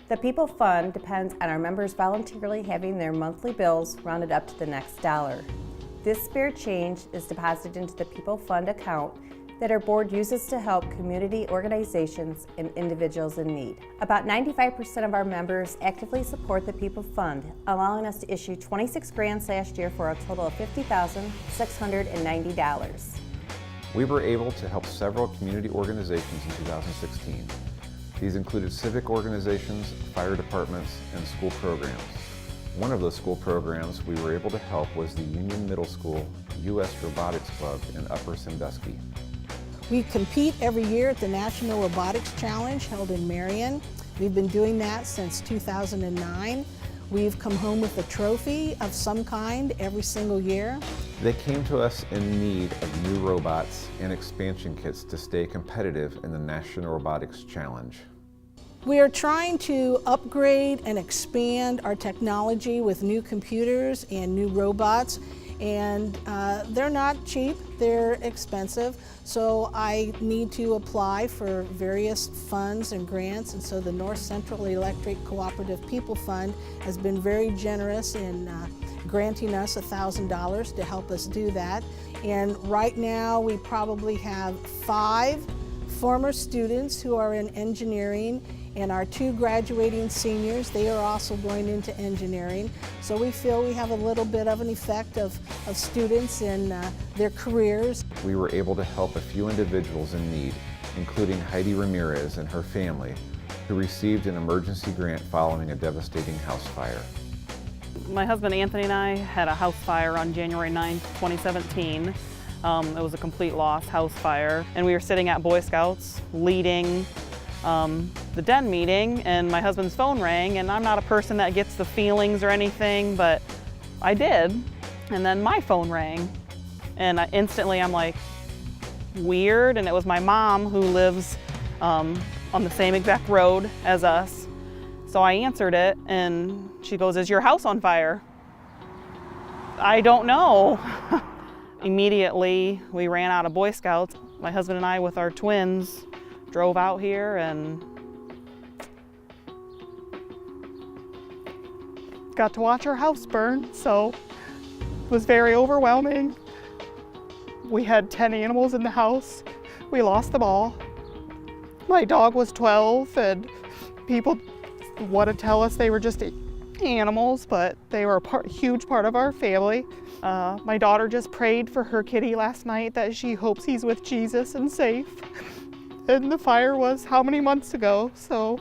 The People Fund depends on our members voluntarily having their monthly bills rounded up to the next dollar. This spare change is deposited into the People Fund account that our board uses to help community organizations and individuals in need. About 95% of our members actively support the People Fund, allowing us to issue 26 grants last year for a total of $50,690. We were able to help several community organizations in 2016. These included civic organizations, fire departments, and school programs. One of those school programs we were able to help was the Union Middle School U.S. Robotics Club in Upper Sandusky. We compete every year at the National Robotics Challenge held in Marion. We've been doing that since 2009. We've come home with a trophy of some kind every single year. They came to us in need of new robots and expansion kits to stay competitive in the National Robotics Challenge. We are trying to upgrade and expand our technology with new computers and new robots, and they're not cheap, they're expensive. So I need to apply for various funds and grants, and so the North Central Electric Cooperative People Fund has been very generous in granting us $1,000 to help us do that. And right now we probably have 5 former students who are in engineering, and our 2 graduating seniors, they are also going into engineering. So we feel we have a little bit of an effect of students in their careers. We were able to help a few individuals in need, including Heidi Ramirez and her family, who received an emergency grant following a devastating house fire. My husband Anthony and I had a house fire on January 9th, 2017. It was a complete loss house fire, and we were sitting at Boy Scouts leading the den meeting, and my husband's phone rang, and I'm not a person that gets the feelings or anything, but I did, and then my phone rang, and instantly I'm like, weird, and it was my mom who lives on the same exact road as us. So I answered it, and she goes, "Is your house on fire?" I don't know. Immediately, we ran out of Boy Scouts. My husband and I, with our twins, drove out here and got to watch our house burn, so it was very overwhelming. We had 10 animals in the house. We lost them all. My dog was 12, and people want to tell us they were just animals, but they were a huge part of our family. My daughter just prayed for her kitty last night that she hopes he's with Jesus and safe. And the fire was how many months ago, so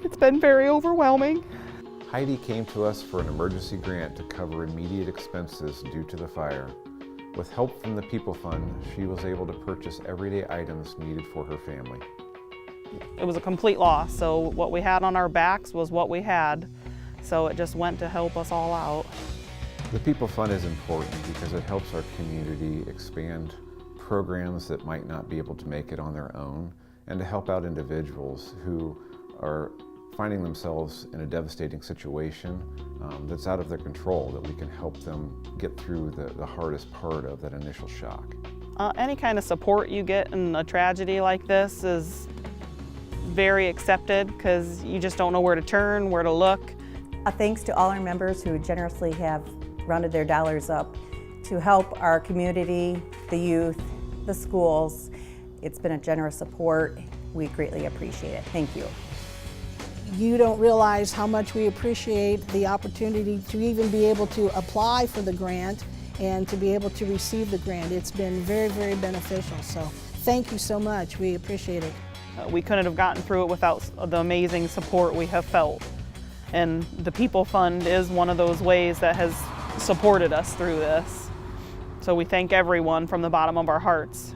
it's been very overwhelming. Heidi came to us for an emergency grant to cover immediate expenses due to the fire. With help from the People Fund, she was able to purchase everyday items needed for her family. It was a complete loss, so what we had on our backs was what we had, so it just went to help us all out. The People Fund is important because it helps our community expand programs that might not be able to make it on their own, and to help out individuals who are finding themselves in a devastating situation that's out of their control, that we can help them get through the hardest part of that initial shock. Any kind of support you get in a tragedy like this is very accepted, because you just don't know where to turn, where to look. A thanks to all our members who generously have rounded their dollars up to help our community, the youth, the schools. It's been a generous support. We greatly appreciate it. Thank you. You don't realize how much we appreciate the opportunity to even be able to apply for the grant and to be able to receive the grant. It's been very, very beneficial. So thank you so much. We appreciate it. We couldn't have gotten through it without the amazing support we have felt. And the People Fund is one of those ways that has supported us through this. So we thank everyone from the bottom of our hearts.